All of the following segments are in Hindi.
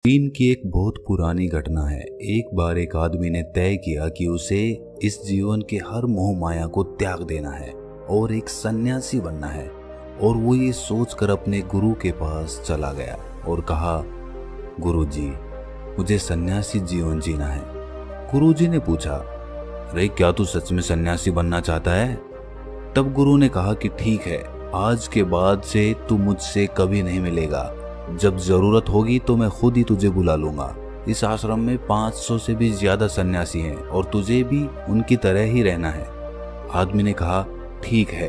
चीन की एक बहुत पुरानी घटना है। एक बार एक आदमी ने तय किया कि उसे इस जीवन के हर मोह माया को त्याग देना है और एक सन्यासी बनना है। और वो ये सोचकर अपने गुरु के पास चला गया और कहा, गुरुजी, मुझे सन्यासी जीवन जीना है। गुरुजी ने पूछा, अरे क्या तू सच में सन्यासी बनना चाहता है? तब गुरु ने कहा कि ठीक है, आज के बाद से तू मुझसे कभी नहीं मिलेगा। जब जरूरत होगी तो मैं खुद ही तुझे बुला लूंगा। इस आश्रम में 500 से भी ज्यादा सन्यासी हैं और तुझे भी उनकी तरह ही रहना है। आदमी ने कहा, ठीक है,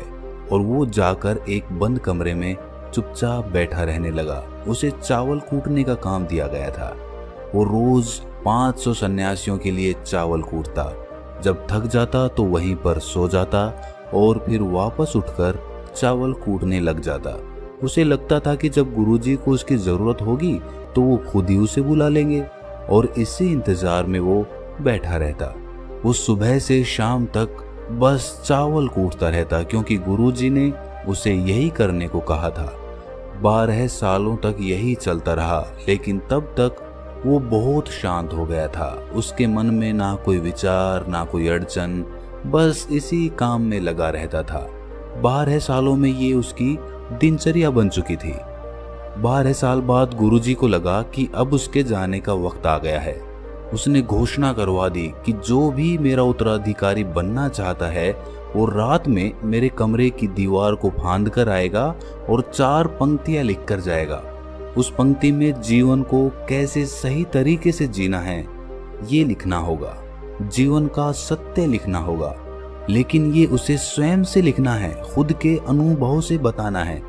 और वो जाकर एक बंद कमरे में चुपचाप बैठा रहने लगा। उसे चावल कूटने का काम दिया गया था। वो रोज 500 सन्यासियों के लिए चावल कूटता। जब थक जाता तो वहीं पर सो जाता और फिर वापस उठकर चावल कूटने लग जाता। उसे लगता था कि जब गुरुजी को उसकी जरूरत होगी तो वो खुद ही उसे बुला लेंगे और इसी इंतजार में वो बैठा रहता। वो सुबह से शाम तक बस चावल कूटता रहता क्योंकि गुरुजी ने उसे यही करने को कहा था। 12 सालों तक यही चलता रहा, लेकिन तब तक वो बहुत शांत हो गया था। उसके मन में ना कोई विचार, ना कोई अड़चन, बस इसी काम में लगा रहता था। 12 सालों में ये उसकी दिनचर्या बन चुकी थी। 12 साल बाद गुरुजी को लगा कि अब उसके जाने का वक्त आ गया है। उसने घोषणा करवा दी कि जो भी मेरा उत्तराधिकारी बनना चाहता है वो रात में मेरे कमरे की दीवार को फांद कर आएगा और 4 पंक्तियां लिख कर जाएगा। उस पंक्ति में जीवन को कैसे सही तरीके से जीना है ये लिखना होगा, जीवन का सत्य लिखना होगा, लेकिन ये उसे स्वयं से लिखना है, खुद के अनुभव से बताना है।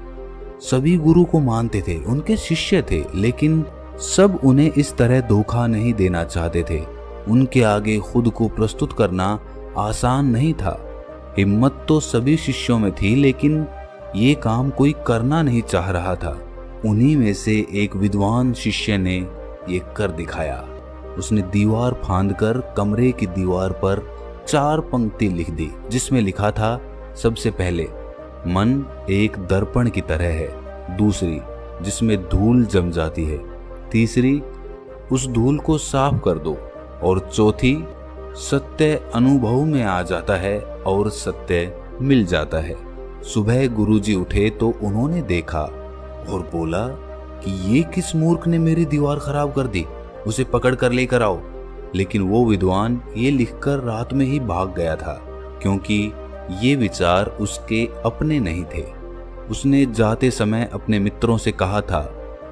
सभी गुरु को मानते थे, उनके शिष्य थे, लेकिन सब उन्हें इस तरह धोखा नहीं देना चाहते थे। उनके आगे खुद को प्रस्तुत करना आसान नहीं था। हिम्मत तो सभी शिष्यों में थी, लेकिन ये काम कोई करना नहीं चाह रहा था। उन्हीं में से एक विद्वान शिष्य ने ये कर दिखाया। उसने दीवार फांदकर कमरे की दीवार पर 4 पंक्ति लिख दी, जिसमें लिखा था, सबसे पहले, मन एक दर्पण की तरह है। दूसरी, जिसमें धूल जम जाती है। तीसरी, उस धूल को साफ कर दो। और चौथी, सत्य अनुभव में आ जाता है और सत्य मिल जाता है। सुबह गुरुजी उठे तो उन्होंने देखा और बोला कि ये किस मूर्ख ने मेरी दीवार खराब कर दी, उसे पकड़ कर लेकर आओ। लेकिन वो विद्वान ये लिखकर रात में ही भाग गया था, क्योंकि ये विचार उसके अपने नहीं थे। उसने जाते समय अपने मित्रों से कहा था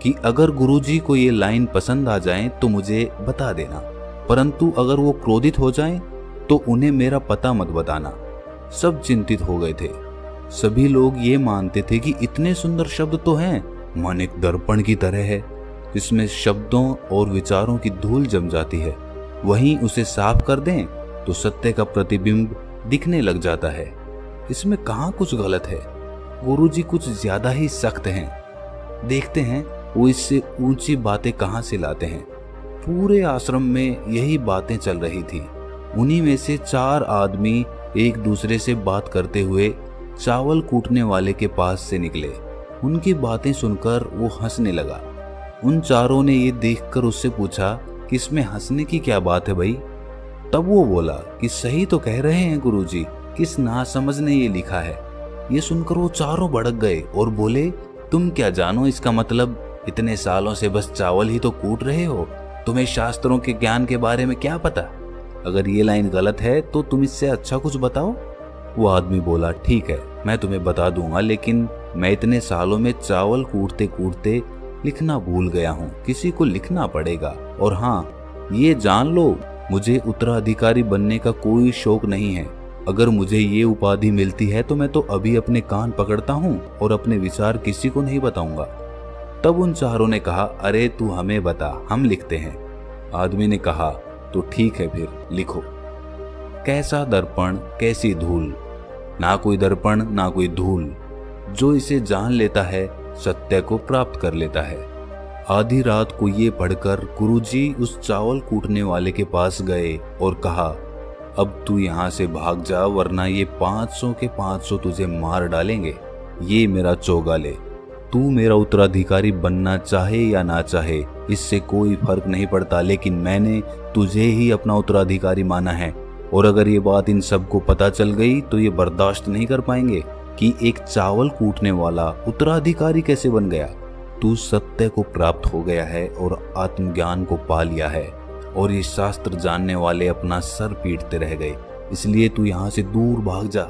कि अगर गुरुजी को ये लाइन पसंद आ जाए तो मुझे बता देना, परंतु अगर वो क्रोधित हो जाएं तो उन्हें मेरा पता मत बताना। सब चिंतित हो गए थे। सभी लोग ये मानते थे कि इतने सुंदर शब्द तो हैं, मन एक दर्पण की तरह है, इसमें शब्दों और विचारों की धूल जम जाती है, वहीं उसे साफ कर दें तो सत्य का प्रतिबिंब दिखने लग जाता है। इसमें कहाँ कुछ गलत है। गुरुजी कुछ ज्यादा ही सख्त हैं। देखते हैं वो इससे ऊंची बातें कहाँ से लाते हैं। पूरे आश्रम में यही बातें चल रही थी। उन्हीं में से 4 आदमी एक दूसरे से बात करते हुए चावल कूटने वाले के पास से निकले। उनकी बातें सुनकर वो हंसने लगा। उन चारों ने ये देखकर उससे पूछा कि इसमें हंसने की क्या बात है भाई? तब वो बोला कि सही तो कह रहे हैं गुरुजी, किस नासमझ ने ये लिखा है। ये सुनकर वो चारों भड़क गए और बोले, तुम क्या जानो इसका मतलब? इतने सालों से बस चावल ही तो कूट रहे हो, तुम्हें शास्त्रों के ज्ञान के बारे में क्या पता? अगर ये लाइन गलत है तो तुम इससे अच्छा कुछ बताओ। वो आदमी बोला, ठीक है, मैं तुम्हें बता दूंगा, लेकिन मैं इतने सालों में चावल कूटते कूटते लिखना भूल गया हूँ, किसी को लिखना पड़ेगा। और हाँ, ये जान लो, मुझे उत्तराधिकारी बनने का कोई शौक नहीं है। अगर मुझे ये उपाधि मिलती है तो मैं तो अभी अपने कान पकड़ता हूँ और अपने विचार किसी को नहीं बताऊंगा। तब उन चारों ने कहा, अरे तू हमें बता, हम लिखते हैं। आदमी ने कहा, तो ठीक है, फिर लिखो। कैसा दर्पण, कैसी धूल, ना कोई दर्पण ना कोई धूल, जो इसे जान लेता है सत्य को प्राप्त कर लेता है। आधी रात को ये पढ़कर गुरुजी उस चावल कूटने वाले के पास गए और कहा, अब तू यहाँ से भाग जा, वरना ये 500 के 500 तुझे मार डालेंगे। ये मेरा चोगा ले। तू मेरा उत्तराधिकारी बनना चाहे या ना चाहे, इससे कोई फर्क नहीं पड़ता, लेकिन मैंने तुझे ही अपना उत्तराधिकारी माना है। और अगर ये बात इन सबको पता चल गई तो ये बर्दाश्त नहीं कर पाएंगे कि एक चावल कूटने वाला उत्तराधिकारी कैसे बन गया। तू सत्य को प्राप्त हो गया है और आत्मज्ञान को पा लिया है, और ये शास्त्र जानने वाले अपना सर पीटते रह गए, इसलिए तू यहाँ से दूर भाग जा।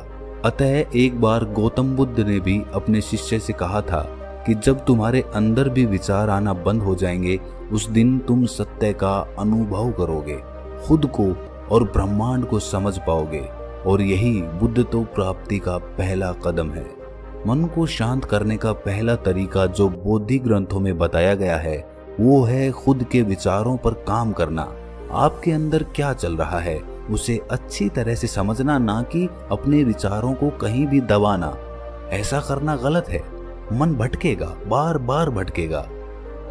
अतः एक बार गौतम बुद्ध ने भी अपने शिष्य से कहा था कि जब तुम्हारे अंदर भी विचार आना बंद हो जाएंगे, उस दिन तुम सत्य का अनुभव करोगे, खुद को और ब्रह्मांड को समझ पाओगे, और यही बुद्धत्व प्राप्ति का पहला कदम है। मन को शांत करने का पहला तरीका जो बौद्धिक ग्रंथों में बताया गया है वो है खुद के विचारों पर काम करना। आपके अंदर क्या चल रहा है उसे अच्छी तरह से समझना, ना कि अपने विचारों को कहीं भी दबाना। ऐसा करना गलत है। मन भटकेगा, बार बार भटकेगा,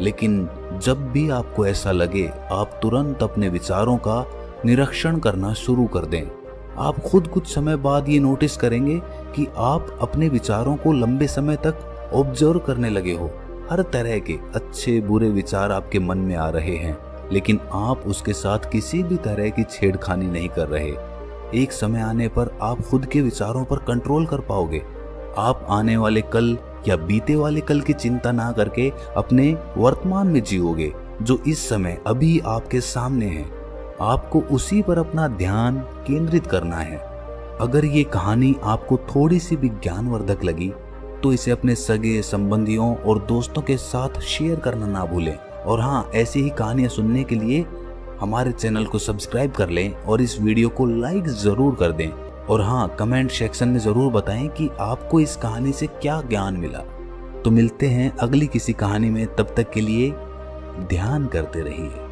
लेकिन जब भी आपको ऐसा लगे आप तुरंत अपने विचारों का निरीक्षण करना शुरू कर दें। आप खुद कुछ समय बाद ये नोटिस करेंगे कि आप अपने विचारों को लंबे समय तक ऑब्जर्व करने लगे हो। हर तरह के अच्छे बुरे विचार आपके मन में आ रहे हैं, लेकिन आप उसके साथ किसी भी तरह की छेड़खानी नहीं कर रहे। एक समय आने पर आप खुद के विचारों पर कंट्रोल कर पाओगे। आप आने वाले कल या बीते वाले कल की चिंता ना करके अपने वर्तमान में जियोगे, जो इस समय अभी आपके सामने है। आपको उसी पर अपना ध्यान केंद्रित करना है। अगर ये कहानी आपको थोड़ी सी भी ज्ञानवर्धक लगी तो इसे अपने सगे संबंधियों और दोस्तों के साथ शेयर करना ना भूलें। और हाँ, ऐसी ही कहानियां सुनने के लिए हमारे चैनल को सब्सक्राइब कर लें और इस वीडियो को लाइक जरूर कर दें। और हाँ, कमेंट सेक्शन में जरूर बताएं कि आपको इस कहानी से क्या ज्ञान मिला। तो मिलते हैं अगली किसी कहानी में, तब तक के लिए ध्यान करते रहिए।